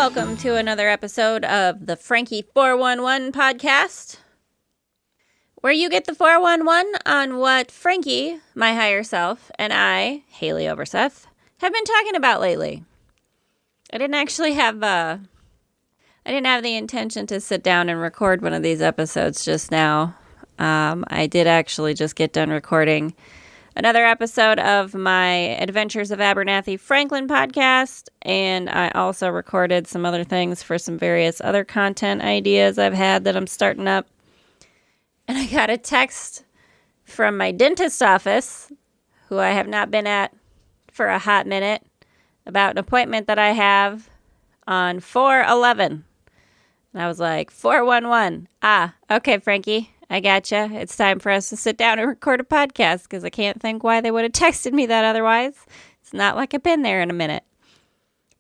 Welcome to another episode of the Franki 411 podcast, where you get the 411 on what Franki, my higher self, and I, Haleigh Overseth, have been talking about lately. I didn't have the intention to sit down and record one of these episodes just now. I did actually just get done recording another episode of my Adventures of 𝓕𝓻𝓪𝓷𝓴𝓲 podcast, and I also recorded some other things for some various other content ideas I've had that I'm starting up. And I got a text from my dentist office, who I have not been at for a hot minute, about an appointment that I have on 4/11. And I was like, 411. Okay, Franki, I gotcha. It's time for us to sit down and record a podcast because I can't think why they would have texted me that otherwise. It's not like I've been there in a minute.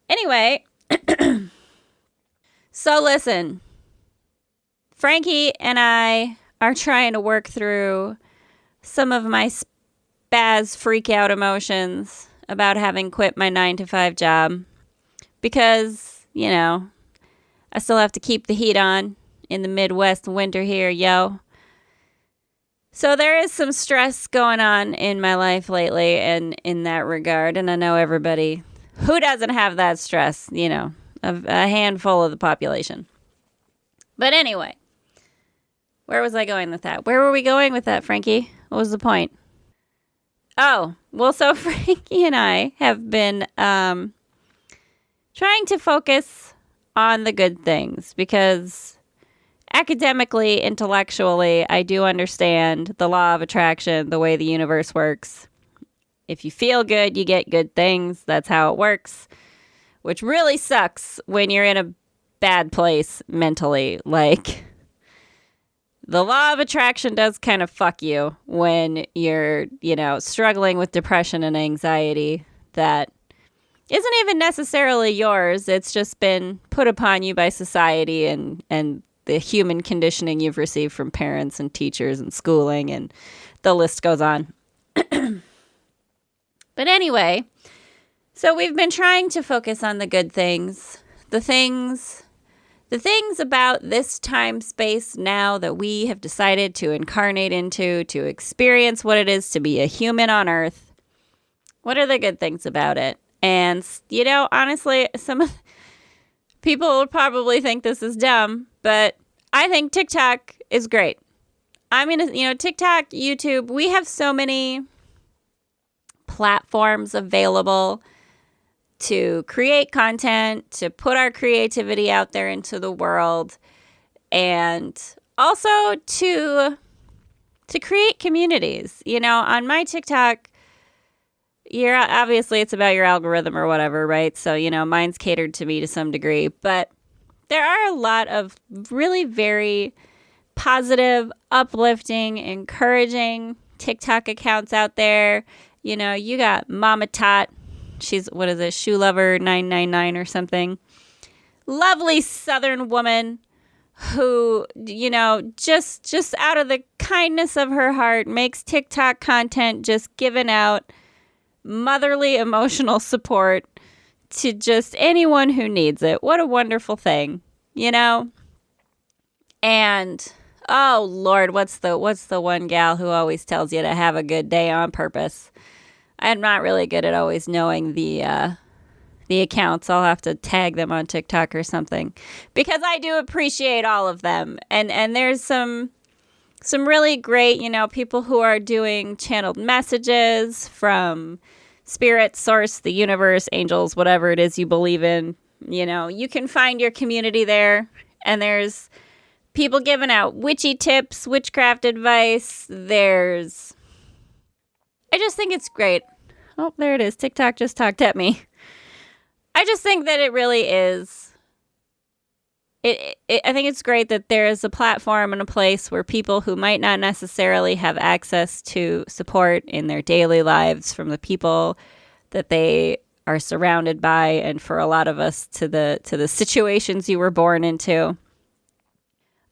Anyway, so listen, Franki and I are trying to work through some of my spaz freak out emotions about having quit my 9-to-5 job because, you know, I still have to keep the heat on in the Midwest winter here, yo. So there is some stress going on in my life lately and in that regard. And I know everybody who doesn't have that stress, you know, a handful of the population. But anyway, where was I going with that? Where were we going with that, Franki? What was the point? Oh, well, so Franki and I have been trying to focus on the good things because academically, intellectually, I do understand the law of attraction, the way the universe works. If you feel good, you get good things. That's how it works, which really sucks when you're in a bad place mentally. Like, the law of attraction does kind of fuck you when you're, you know, struggling with depression and anxiety that isn't even necessarily yours. It's just been put upon you by society and the human conditioning you've received from parents and teachers and schooling, and the list goes on. But anyway, so we've been trying to focus on the good things, the things about this time space now that we have decided to incarnate into, to experience what it is to be a human on Earth. What are the good things about it? And, you know, honestly, some people would probably think this is dumb, but I think TikTok is great. I mean, you know, TikTok, YouTube, we have so many platforms available to create content, to put our creativity out there into the world, and also to create communities. You know, on my TikTok, obviously it's about your algorithm or whatever, right? So, you know, mine's catered to me to some degree, but there are a lot of really very positive, uplifting, encouraging TikTok accounts out there. You know, you got Mama Tot. She's, what is it, Shoe Lover 999 or something. Lovely Southern woman who, you know, just out of the kindness of her heart makes TikTok content, just giving out motherly emotional support to just anyone who needs it. What a wonderful thing, you know? And oh Lord, what's the one gal who always tells you to have a good day on purpose? I'm not really good at always knowing the accounts. I'll have to tag them on TikTok or something because I do appreciate all of them. And there's some really great, you know, people who are doing channeled messages from spirit, source, the universe, angels, whatever it is you believe in. You know, you can find your community there, and there's people giving out witchy tips, witchcraft advice. I just think it's great. Oh, there it is. TikTok just talked at me. I just think that it really is. I think it's great that there is a platform and a place where people who might not necessarily have access to support in their daily lives from the people that they are surrounded by, and for a lot of us to the situations you were born into.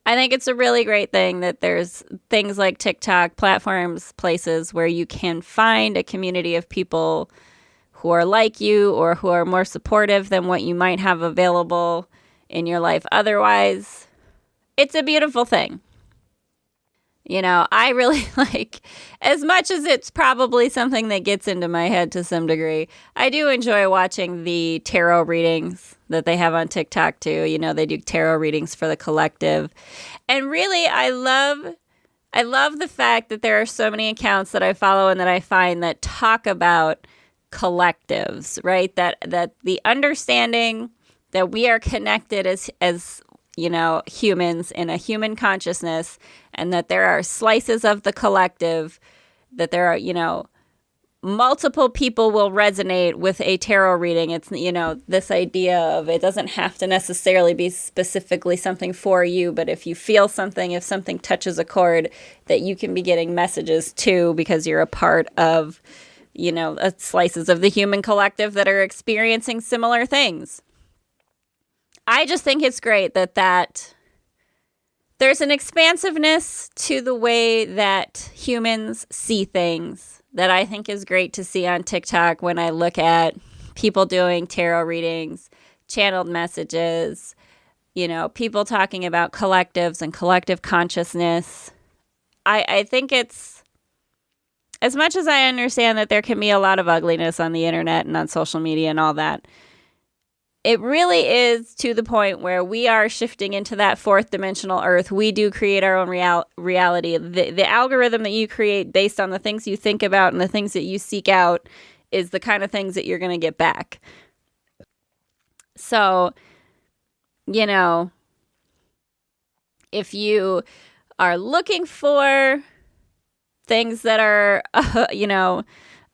I think it's a really great thing that there's things like TikTok, platforms, places where you can find a community of people who are like you or who are more supportive than what you might have available in your life otherwise. It's a beautiful thing. You know, I really like, as much as it's probably something that gets into my head to some degree, I do enjoy watching the tarot readings that they have on TikTok too. You know, they do tarot readings for the collective. And really, I love the fact that there are so many accounts that I follow and that I find that talk about collectives, right? That the understanding that we are connected as you know, humans in a human consciousness, and that there are slices of the collective, that there are, you know, multiple people will resonate with a tarot reading. It's, you know, this idea of it doesn't have to necessarily be specifically something for you, but if you feel something, if something touches a chord, that you can be getting messages too, because you're a part of, you know, slices of the human collective that are experiencing similar things. I just think it's great that there's an expansiveness to the way that humans see things that I think is great to see on TikTok when I look at people doing tarot readings, channeled messages, you know, people talking about collectives and collective consciousness. I think it's, as much as I understand that there can be a lot of ugliness on the internet and on social media and all that, it really is to the point where we are shifting into that fourth dimensional earth. We do create our own reality. The algorithm that you create based on the things you think about and the things that you seek out is the kind of things that you're going to get back. So, you know, if you are looking for things that are, you know,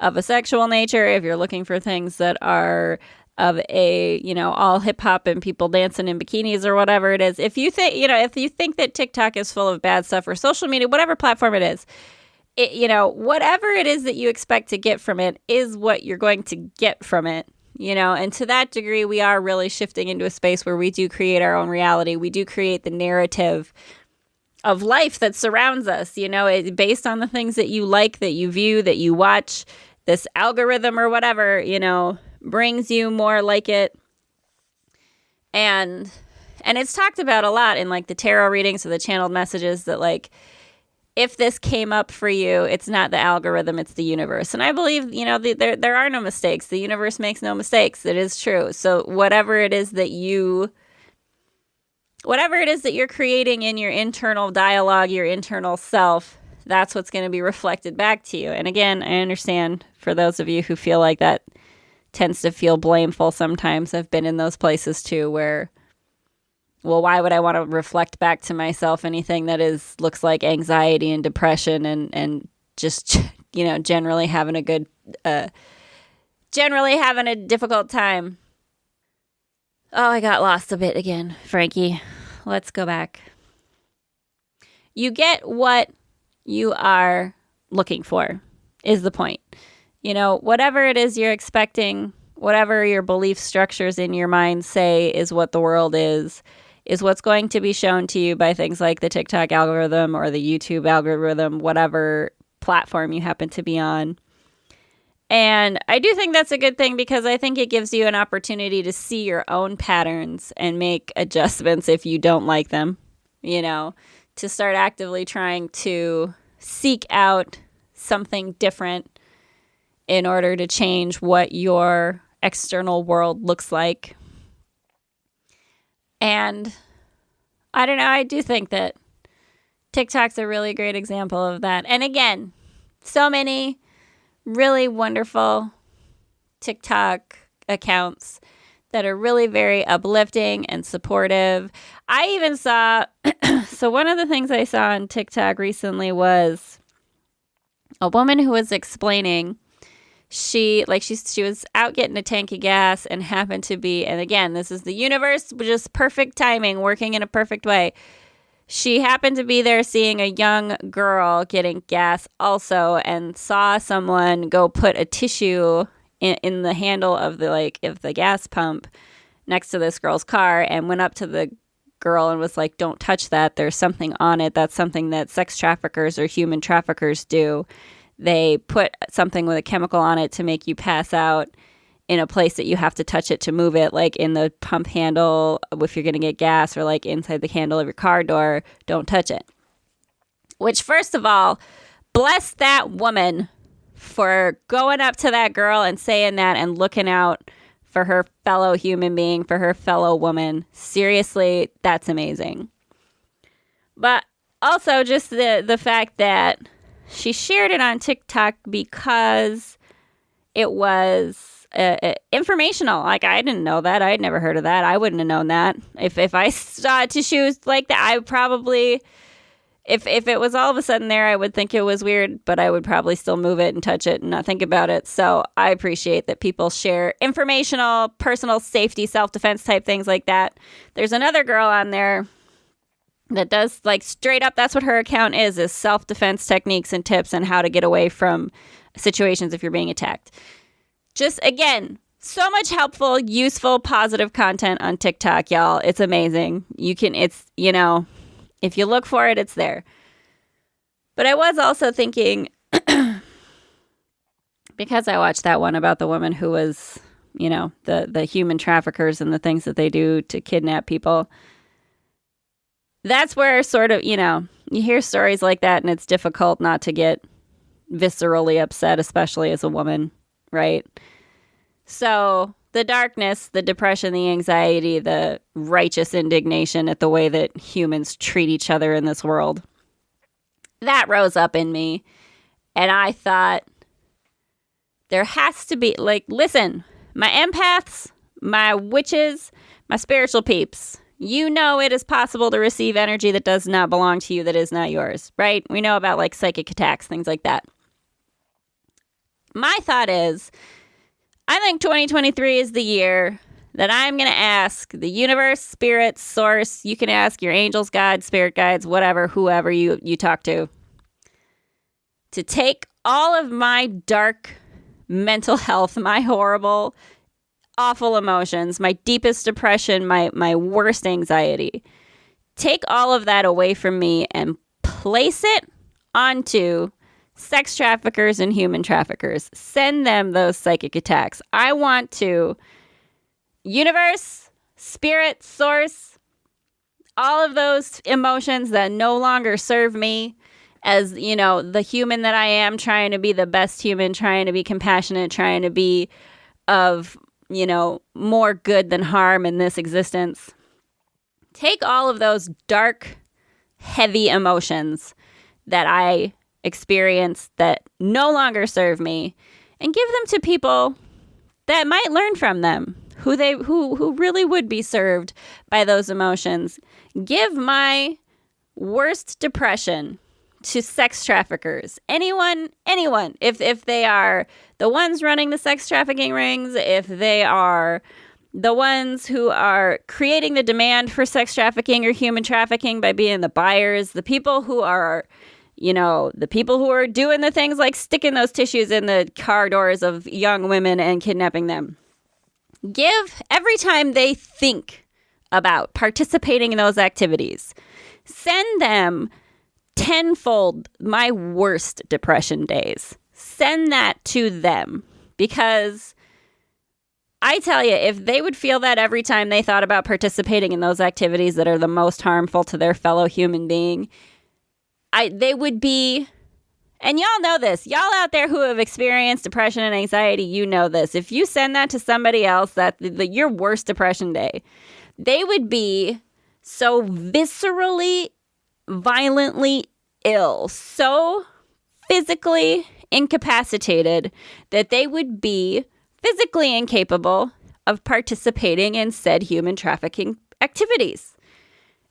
of a sexual nature, if you're looking for things that are of a, you know, all hip hop and people dancing in bikinis or whatever it is. If you think, you know, if you think that TikTok is full of bad stuff, or social media, whatever platform it is, you know, whatever it is that you expect to get from it is what you're going to get from it, you know, and to that degree, we are really shifting into a space where we do create our own reality. We do create the narrative of life that surrounds us, you know, it's based on the things that you like, that you view, that you watch. This algorithm or whatever, you know, brings you more like it. And it's talked about a lot in like the tarot readings or the channeled messages that like, if this came up for you, it's not the algorithm, it's the universe. And I believe, you know, there are no mistakes. The universe makes no mistakes. It is true. So whatever it is that you're creating in your internal dialogue, your internal self, that's what's going to be reflected back to you. And again, I understand for those of you who feel like that tends to feel blameful sometimes. I've been in those places too where, well, why would I want to reflect back to myself anything that looks like anxiety and depression and just, you know, generally having a difficult time. Oh, I got lost a bit again, Frankie. Let's go back. You get what you are looking for is the point. You know, whatever it is you're expecting, whatever your belief structures in your mind say is what the world is what's going to be shown to you by things like the TikTok algorithm or the YouTube algorithm, whatever platform you happen to be on. And I do think that's a good thing because I think it gives you an opportunity to see your own patterns and make adjustments if you don't like them, you know, to start actively trying to seek out something different in order to change what your external world looks like. And I don't know, I do think that TikTok's a really great example of that. And again, so many really wonderful TikTok accounts that are really very uplifting and supportive. I even saw, so one of the things I saw on TikTok recently was a woman who was explaining she was out getting a tank of gas and happened to be, and again, this is the universe, just perfect timing, working in a perfect way. She happened to be there seeing a young girl getting gas also and saw someone go put a tissue in the handle of the gas pump next to this girl's car and went up to the girl and was like, don't touch that. There's something on it. That's something that sex traffickers or human traffickers do. They put something with a chemical on it to make you pass out. in a place that you have to touch it to move it, like in the pump handle if you're going to get gas, or like inside the handle of your car door, don't touch it. Which, first of all, bless that woman for going up to that girl and saying that and looking out for her fellow human being, for her fellow woman. Seriously, that's amazing. But also just the fact that she shared it on TikTok because it was informational. Like, I didn't know that. I'd never heard of that. I wouldn't have known that. If I saw tissues like that, I would probably, if it was all of a sudden there, I would think it was weird, but I would probably still move it and touch it and not think about it. So I appreciate that people share informational, personal safety, self-defense type things like that. There's another girl on there that does, like, straight up, that's what her account is self-defense techniques and tips and how to get away from situations if you're being attacked. Just, again, so much helpful, useful, positive content on TikTok, y'all. It's amazing. It's, if you look for it, it's there. But I was also thinking, because I watched that one about the woman who was, the human traffickers and the things that they do to kidnap people. That's where sort of, you hear stories like that and it's difficult not to get viscerally upset, especially as a woman, right? So the darkness, the depression, the anxiety, the righteous indignation at the way that humans treat each other in this world, that rose up in me. And I thought, there has to be, like, listen, my empaths, my witches, my spiritual peeps, it is possible to receive energy that does not belong to you, that is not yours, right? We know about, like, psychic attacks, things like that. My thought is, I think 2023 is the year that I'm going to ask the universe, spirit, source. You can ask your angels, guides, spirit guides, whatever, whoever you talk to take all of my dark mental health, my horrible, awful emotions, my deepest depression, my worst anxiety. Take all of that away from me and place it onto sex traffickers and human traffickers. Send them those psychic attacks. I want to, universe, spirit, source, all of those emotions that no longer serve me as, the human that I am, trying to be the best human, trying to be compassionate, trying to be of, more good than harm in this existence. Take all of those dark, heavy emotions that I experience that no longer serve me and give them to people that might learn from them, who really would be served by those emotions. Give my worst depression to sex traffickers. Anyone, if they are the ones running the sex trafficking rings, if they are the ones who are creating the demand for sex trafficking or human trafficking by being the buyers, the people who are the people who are doing the things like sticking those tissues in the car doors of young women and kidnapping them. Give, every time they think about participating in those activities, send them tenfold my worst depression days. Send that to them, because I tell you, if they would feel that every time they thought about participating in those activities that are the most harmful to their fellow human being, they would be, and y'all know this, y'all out there who have experienced depression and anxiety, you know this. If you send that to somebody else, that your worst depression day, they would be so viscerally, violently ill, so physically incapacitated that they would be physically incapable of participating in said human trafficking activities.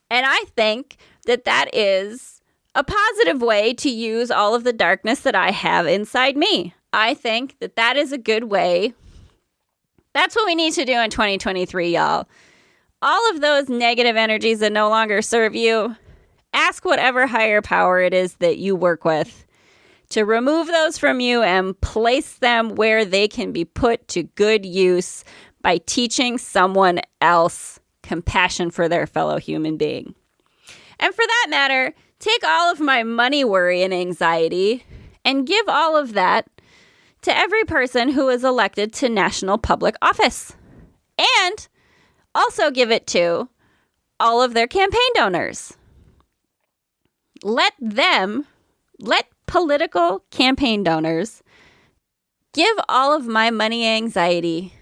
And I think that is a positive way to use all of the darkness that I have inside me. I think that is a good way. That's what we need to do in 2023, y'all. All of those negative energies that no longer serve you, ask whatever higher power it is that you work with to remove those from you and place them where they can be put to good use by teaching someone else compassion for their fellow human being. And for that matter, take all of my money worry and anxiety and give all of that to every person who is elected to national public office. And also give it to all of their campaign donors. Let political campaign donors give all of my money anxiety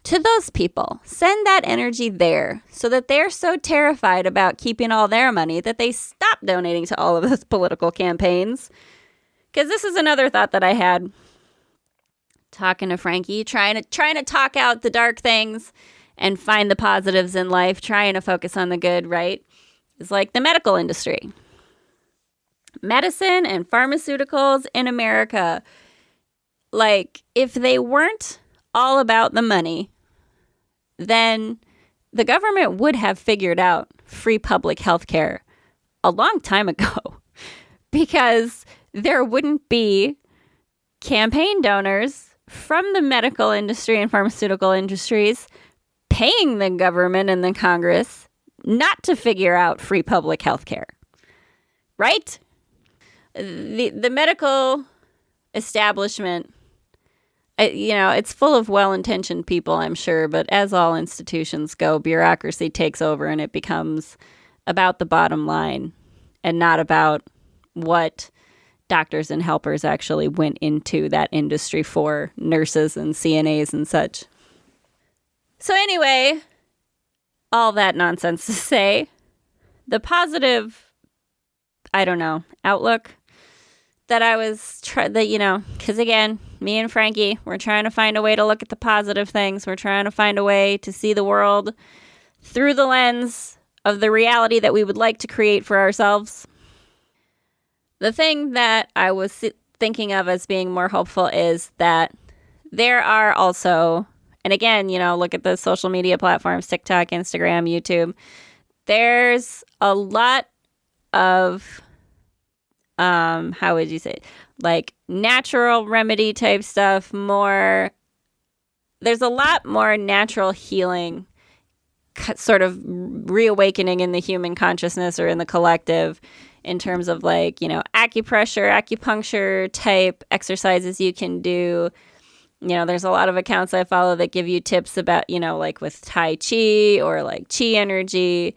to those people. Send that energy there so that they're so terrified about keeping all their money that they stop donating to all of those political campaigns. Because this is another thought that I had talking to Franki, trying to talk out the dark things and find the positives in life, trying to focus on the good, right? It's like the medical industry. Medicine and pharmaceuticals in America, like, if they weren't all about the money, then the government would have figured out free public health care a long time ago because there wouldn't be campaign donors from the medical industry and pharmaceutical industries paying the government and the Congress not to figure out free public health care, right? The medical establishment, it's full of well-intentioned people, I'm sure, but as all institutions go, bureaucracy takes over and it becomes about the bottom line and not about what doctors and helpers actually went into that industry for, nurses and CNAs and such. So anyway, all that nonsense to say, the positive, outlook that I was because again, me and Franki, we're trying to find a way to look at the positive things. We're trying to find a way to see the world through the lens of the reality that we would like to create for ourselves. The thing that I was thinking of as being more hopeful is that there are also, and again, look at the social media platforms, TikTok, Instagram, YouTube. There's a lot of, how would you say it? Like natural remedy type stuff, there's a lot more natural healing sort of reawakening in the human consciousness or in the collective in terms of acupuncture type exercises you can do. There's a lot of accounts I follow that give you tips about, like with Tai Chi or like Chi energy.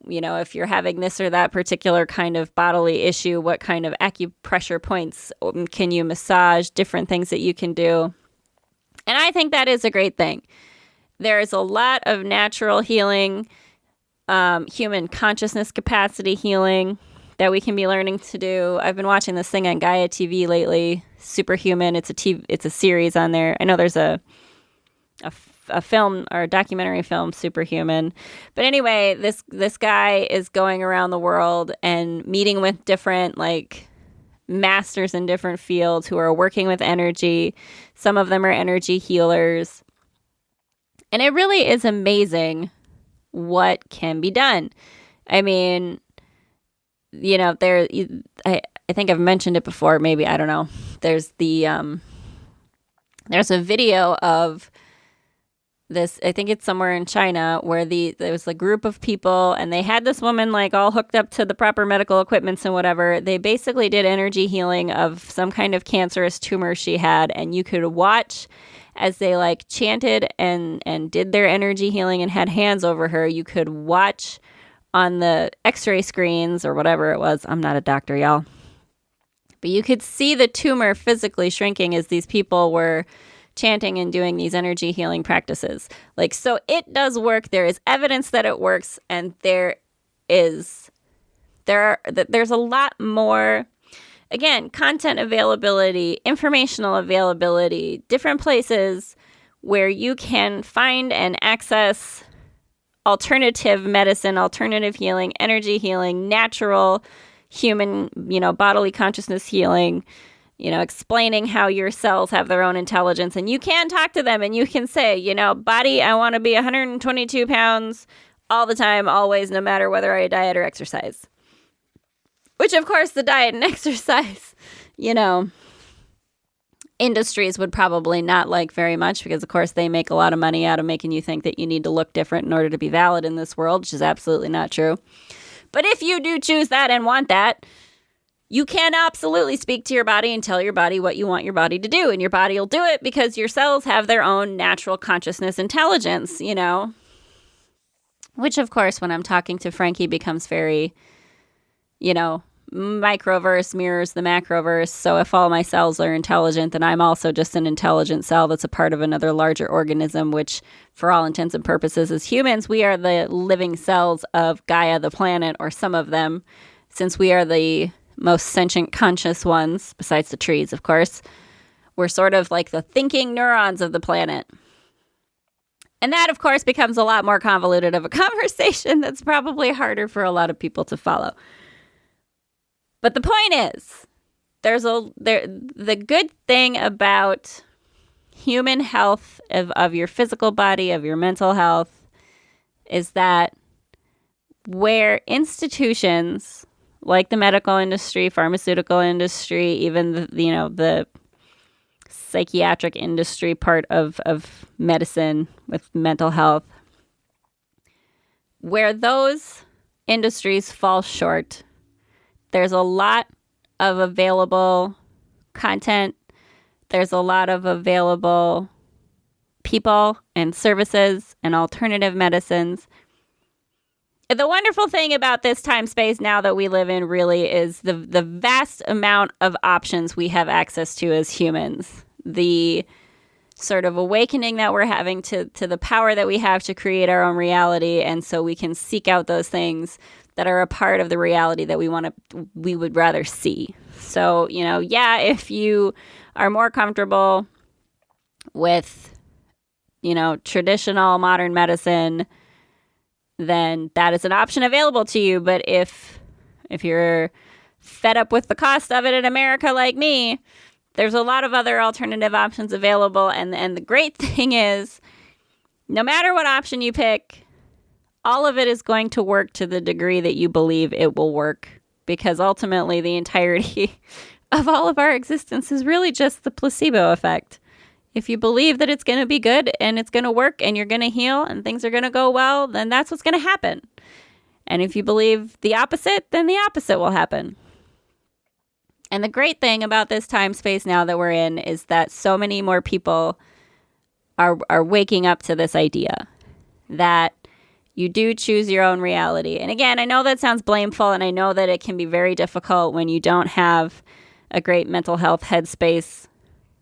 If you're having this or that particular kind of bodily issue, what kind of acupressure points can you massage, different things that you can do. And I think that is a great thing. There's a lot of natural healing, human consciousness capacity healing that we can be learning to do. I've been watching this thing on Gaia TV lately, Superhuman. It's a series on there. I know there's a film or a documentary film, Superhuman. But anyway, this guy is going around the world and meeting with different masters in different fields who are working with energy. Some of them are energy healers. And it really is amazing what can be done. I mean, I think I've mentioned it before, maybe, I don't know. There's there's a video of this, I think it's somewhere in China, where there was a group of people and they had this woman all hooked up to the proper medical equipments and whatever. They basically did energy healing of some kind of cancerous tumor she had, and you could watch as they chanted and did their energy healing and had hands over her. You could watch on the x-ray screens or whatever it was. I'm not a doctor, y'all. But you could see the tumor physically shrinking as these people were chanting and doing these energy healing practices. So it does work. There is evidence that it works, and there's a lot more, again, content availability, informational availability, different places where you can find and access alternative medicine, alternative healing, energy healing, natural human, bodily consciousness healing, explaining how your cells have their own intelligence. And you can talk to them and you can say, body, I want to be 122 pounds all the time, always, no matter whether I diet or exercise. Which, of course, the diet and exercise, industries would probably not like very much because, of course, they make a lot of money out of making you think that you need to look different in order to be valid in this world, which is absolutely not true. But if you do choose that and want that, you can absolutely speak to your body and tell your body what you want your body to do. And your body will do it because your cells have their own natural consciousness intelligence, you know. Which, of course, when I'm talking to Franki becomes very, you know, microverse mirrors the macroverse. So if all my cells are intelligent, then I'm also just an intelligent cell that's a part of another larger organism, which for all intents and purposes as humans, we are the living cells of Gaia, the planet, or some of them, since we are the most sentient conscious ones, besides the trees, of course. We're sort of like the thinking neurons of the planet. And that, of course, becomes a lot more convoluted of a conversation that's probably harder for a lot of people to follow. But the point is, the good thing about human health, of your physical body, of your mental health, is that where institutions like the medical industry, pharmaceutical industry, even the psychiatric industry part of medicine with mental health, where those industries fall short, there's a lot of available content. There's a lot of available people and services and alternative medicines. The wonderful thing about this time space now that we live in really is the vast amount of options we have access to as humans. The sort of awakening that we're having to the power that we have to create our own reality, and so we can seek out those things that are a part of the reality that we would rather see. So, you know, yeah, if you are more comfortable with, you know, traditional modern medicine, then that is an option available to you. But if you're fed up with the cost of it in America like me, there's a lot of other alternative options available. And the great thing is, no matter what option you pick, all of it is going to work to the degree that you believe it will work. Because ultimately, the entirety of all of our existence is really just the placebo effect. If you believe that it's going to be good and it's going to work and you're going to heal and things are going to go well, then that's what's going to happen. And if you believe the opposite, then the opposite will happen. And the great thing about this time space now that we're in is that so many more people are waking up to this idea that you do choose your own reality. And again, I know that sounds blameful, and I know that it can be very difficult when you don't have a great mental health headspace.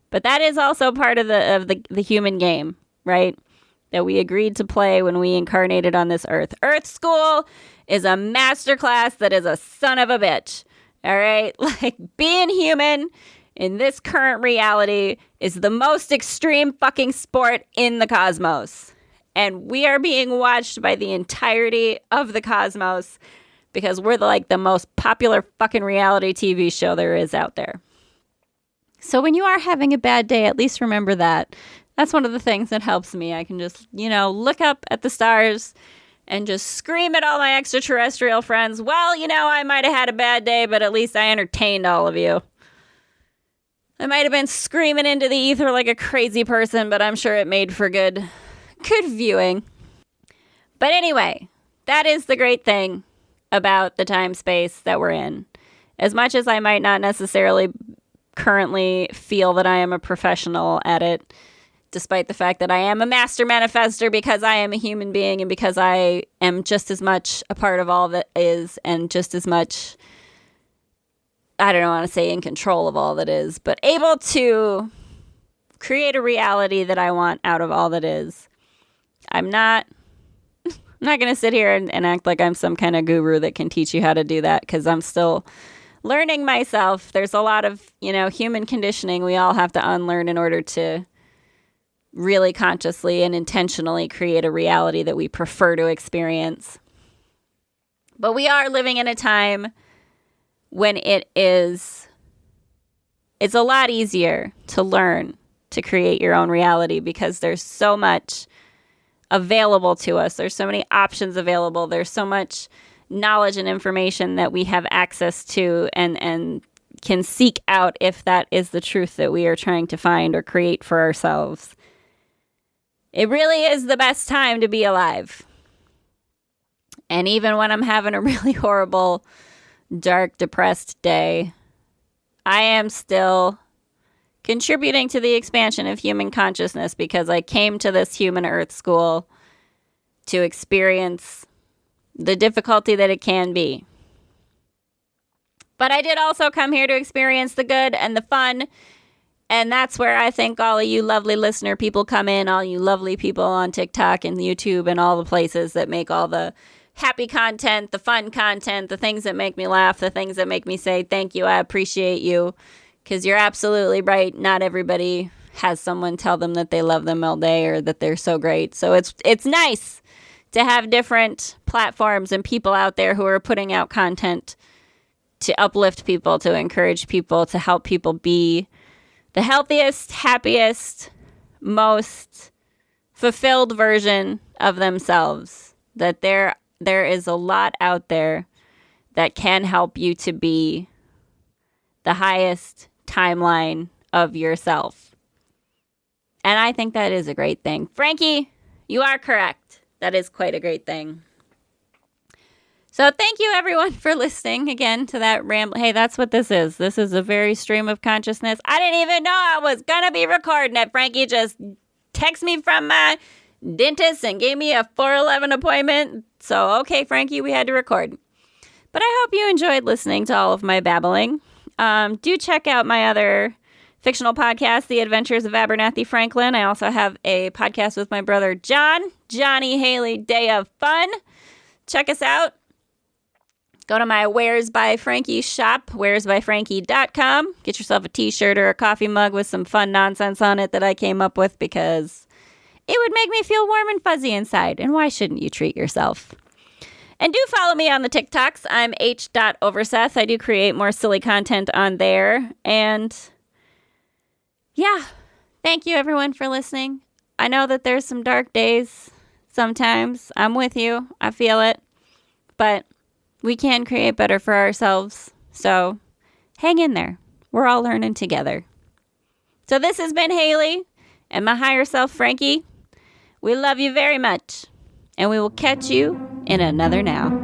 But that is also part of the human game, right? That we agreed to play when we incarnated on this earth. Earth School is a masterclass that is a son of a bitch. All right? Like, being human in this current reality is the most extreme fucking sport in the cosmos. And we are being watched by the entirety of the cosmos because we're the most popular fucking reality TV show there is out there. So when you are having a bad day, at least remember that. That's one of the things that helps me. I can just, look up at the stars and just scream at all my extraterrestrial friends. Well, I might have had a bad day, but at least I entertained all of you. I might have been screaming into the ether like a crazy person, but I'm sure it made for good viewing. But anyway, that is the great thing about the time space that we're in. As much as I might not necessarily currently feel that I am a professional at it, despite the fact that I am a master manifester because I am a human being and because I am just as much a part of all that is and just as much, I don't want to say in control of all that is, but able to create a reality that I want out of all that is. I'm not going to sit here and act like I'm some kind of guru that can teach you how to do that, because I'm still learning myself. There's a lot of, human conditioning we all have to unlearn in order to really consciously and intentionally create a reality that we prefer to experience. But we are living in a time when it's a lot easier to learn to create your own reality because there's so much available to us. There's so many options available. There's so much knowledge and information that we have access to and can seek out if that is the truth that we are trying to find or create for ourselves. It really is the best time to be alive. And even when I'm having a really horrible, dark, depressed day, I am still contributing to the expansion of human consciousness because I came to this human earth school to experience the difficulty that it can be. But I did also come here to experience the good and the fun. And that's where I think all of you lovely listener people come in, all you lovely people on TikTok and YouTube and all the places that make all the happy content, the fun content, the things that make me laugh, the things that make me say, thank you, I appreciate you. Because you're absolutely right. Not everybody has someone tell them that they love them all day or that they're so great. So it's nice to have different platforms and people out there who are putting out content to uplift people, to encourage people, to help people be the healthiest, happiest, most fulfilled version of themselves. That there is a lot out there that can help you to be the highest timeline of yourself. And I think that is a great thing. Franki, you are correct. That is quite a great thing. So thank you everyone for listening again to that ramble. Hey, that's what this is. This is a very stream of consciousness. I didn't even know I was going to be recording it. Franki just texted me from my dentist and gave me a 4:11 appointment. So, okay, Franki, we had to record. But I hope you enjoyed listening to all of my babbling. Do check out my other fictional podcast, The Adventures of Abernathy Franklin. I also have a podcast with my brother Johnny Haley Day of Fun. Check us out. Go to my WaresbyFranki shop, WaresbyFranki.com. Get yourself a t-shirt or a coffee mug with some fun nonsense on it that I came up with because it would make me feel warm and fuzzy inside. And why shouldn't you treat yourself? And do follow me on the TikToks. I'm 𝓕𝓻𝓪𝓷𝓴𝓲. I do create more silly content on there. And yeah, thank you everyone for listening. I know that there's some dark days sometimes. I'm with you. I feel it. But we can create better for ourselves. So hang in there. We're all learning together. So this has been Haleigh and my higher self, Franki. We love you very much. And we will catch you in another now.